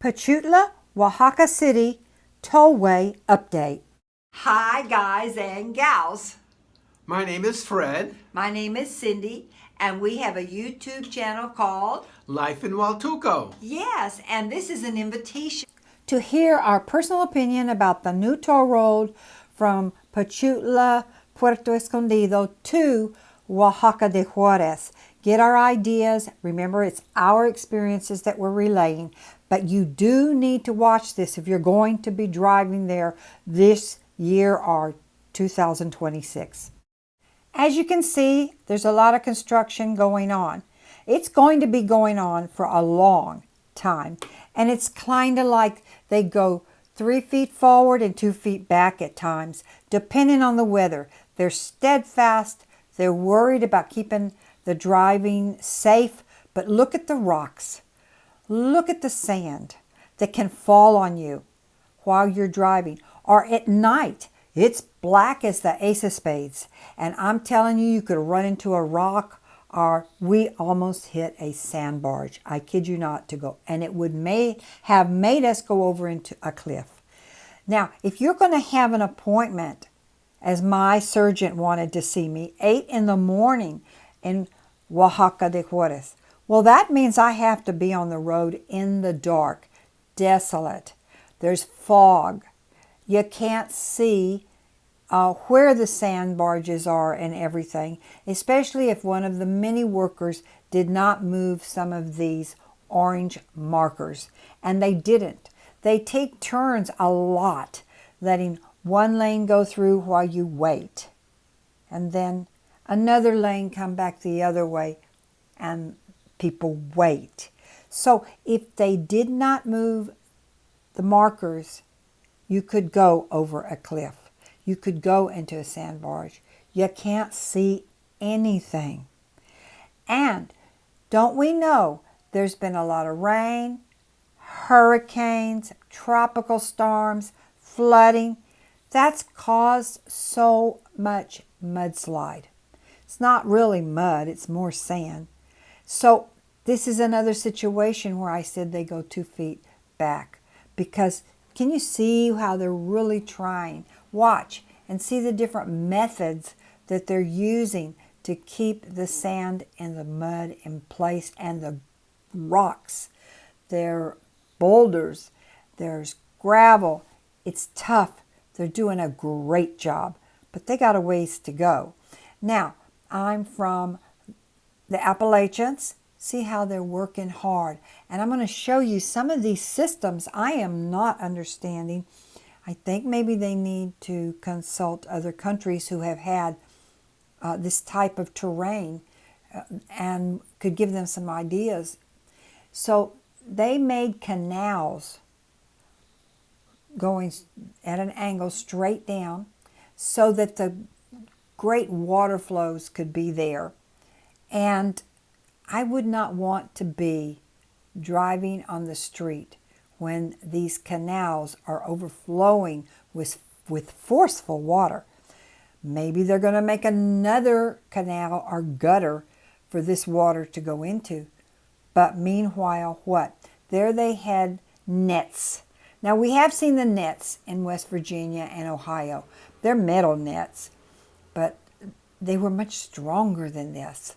Pochutla, Oaxaca City Tollway Update. Hi, guys and gals. My name is Fred. My name is Cindy, and we have a YouTube channel called Life in Huatulco. Yes, and this is an invitation to hear our personal opinion about the new toll road from Pochutla, Puerto Escondido to Oaxaca de Juarez. Get our ideas. Remember, it's our experiences that we're relaying, but you do need to watch this if you're going to be driving there this year or 2026. As you can see, there's a lot of construction going on. It's going to be going on for a long time, and it's kind of like they go 3 feet forward and 2 feet back at times, depending on the weather. They're steadfast. They're worried about keeping the driving safe, but look at the rocks. Look at the sand that can fall on you while you're driving, or at night. It's black as the ace of spades, and I'm telling you, you could run into a rock, or we almost hit a sand barge. I kid you not, and it would have made us go over into a cliff. Now, if you're going to have an appointment, as my surgeon wanted to see me, 8 in the morning in Oaxaca de Juarez, well, that means I have to be on the road in the dark, desolate. There's fog. You can't see where the sand barges are and everything, especially if one of the many workers did not move some of these orange markers. And they didn't. They take turns a lot, letting one lane go through while you wait. And then another lane come back the other way and people wait. So if they did not move the markers, you could go over a cliff. You could go into a sand barge. You can't see anything. And don't we know there's been a lot of rain, hurricanes, tropical storms, flooding. That's caused so much mudslide. It's not really mud, it's more sand. So this is another situation where I said they go 2 feet back, because can you see how they're really trying? Watch and see the different methods that they're using to keep the sand and the mud in place, and the rocks. There are boulders, there's gravel. It's tough. They're doing a great job, but they got a ways to go. Now, I'm from the Appalachians. See how they're working hard. And I'm going to show you some of these systems I am not understanding. I think maybe they need to consult other countries who have had this type of terrain and could give them some ideas. So they made canals going at an angle straight down so that the great water flows could be there. And I would not want to be driving on the street when these canals are overflowing with forceful water. Maybe they're going to make another canal or gutter for this water to go into. But meanwhile, what? There they had nets. Now, we have seen the nets in West Virginia and Ohio. They're metal nets, but they were much stronger than this.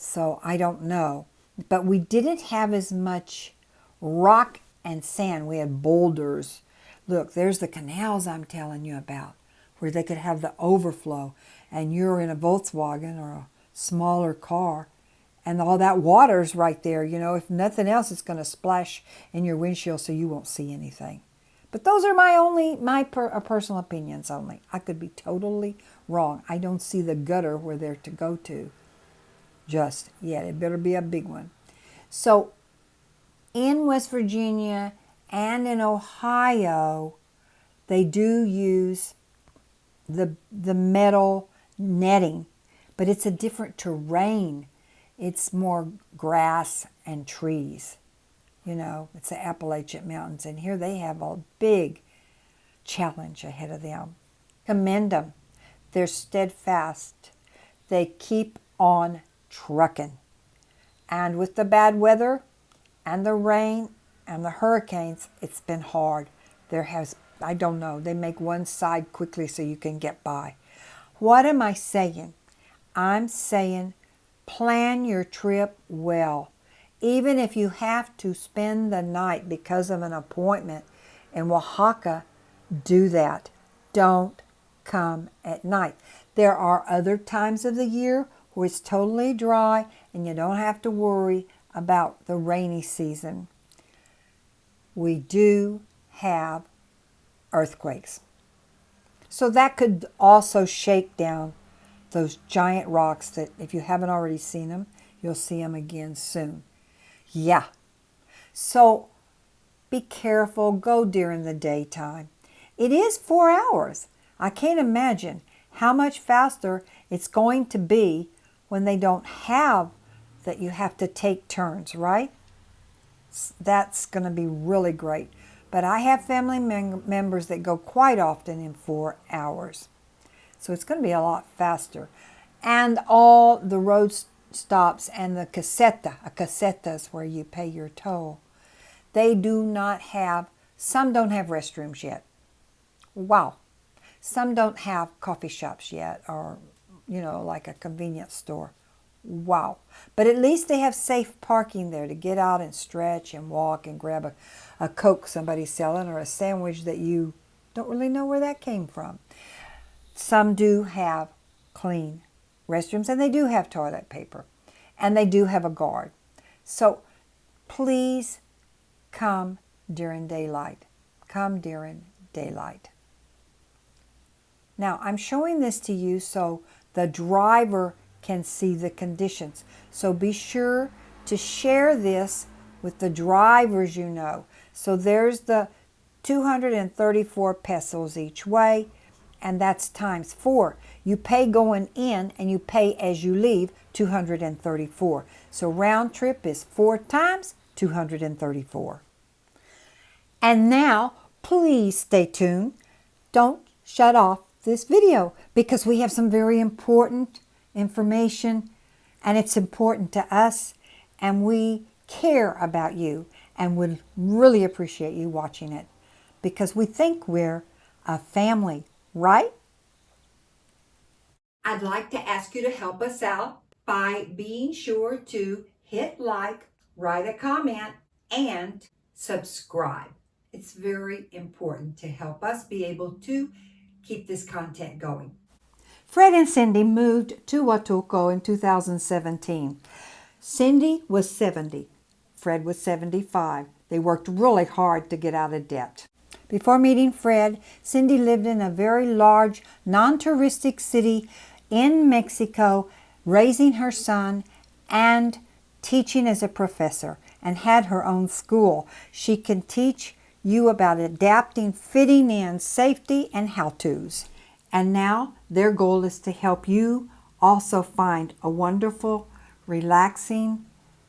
So I don't know. But we didn't have as much rock and sand. We had boulders. Look, there's the canals I'm telling you about, where they could have the overflow. And you're in a Volkswagen or a smaller car, and all that water's right there. You know, if nothing else, it's going to splash in your windshield so you won't see anything. But those are my personal opinions only. I could be totally wrong. I don't see the gutter where they're to go to just yet. It better be a big one. So in West Virginia and in Ohio, they do use the metal netting, but it's a different terrain. It's more grass and trees. You know, it's the Appalachian Mountains, and here they have a big challenge ahead of them. Commend them. They're steadfast. They keep on trucking. And with the bad weather and the rain And the hurricanes, it's been hard. I don't know, they make one side quickly so you can get by. What am I saying? I'm saying plan your trip well. Even if you have to spend the night because of an appointment in Oaxaca, do that. Don't come at night. There are other times of the year where it's totally dry and you don't have to worry about the rainy season. We do have earthquakes. So that could also shake down those giant rocks that if you haven't already seen them, you'll see them again soon. Yeah. So be careful. Go during the daytime. It is 4 hours. I can't imagine how much faster it's going to be when they don't have that you have to take turns, right? That's going to be really great. But I have family members that go quite often in 4 hours. So it's going to be a lot faster. And all the road stops and the caseta, a caseta is where you pay your toll. They do not have, some don't have restrooms yet. Wow. Some don't have coffee shops yet or, like a convenience store. Wow. But at least they have safe parking there to get out and stretch and walk and grab a Coke somebody's selling or a sandwich that you don't really know where that came from. Some do have clean restrooms and they do have toilet paper and they do have a guard. So please come during daylight. Come during daylight. Now I'm showing this to you so the driver can see the conditions. So be sure to share this with the drivers you know. So there's the 234 pesos each way, and that's times 4. You pay going in and you pay as you leave, 234. So round trip is 4 times 234. And now, please stay tuned. Don't shut off this video because we have some very important information and it's important to us and we care about you and would really appreciate you watching it because we think we're a family, right? I'd like to ask you to help us out by being sure to hit like, write a comment, and subscribe. It's very important to help us be able to keep this content going. Fred and Cindy moved to Huatulco in 2017. Cindy was 70. Fred was 75. They worked really hard to get out of debt. Before meeting Fred, Cindy lived in a very large, non-touristic city in Mexico, raising her son and teaching as a professor, and had her own school. She can teach you about adapting, fitting in, safety, and how-tos. And now their goal is to help you also find a wonderful, relaxing,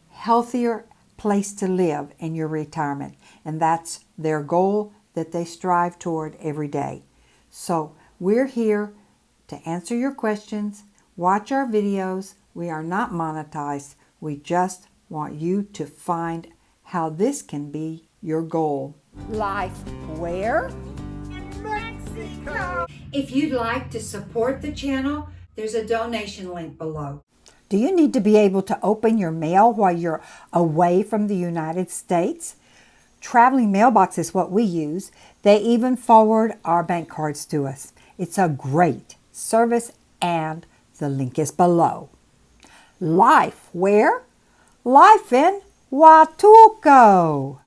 healthier place to live in your retirement. And that's their goal that they strive toward every day. So we're here to answer your questions, watch our videos. We are not monetized. We just want you to find how this can be your goal. Life where? Mexico! If you'd like to support the channel, there's a donation link below. Do you need to be able to open your mail while you're away from the United States? Traveling Mailbox is what we use. They even forward our bank cards to us. It's a great service and the link is below. Life where? Life in Huatulco.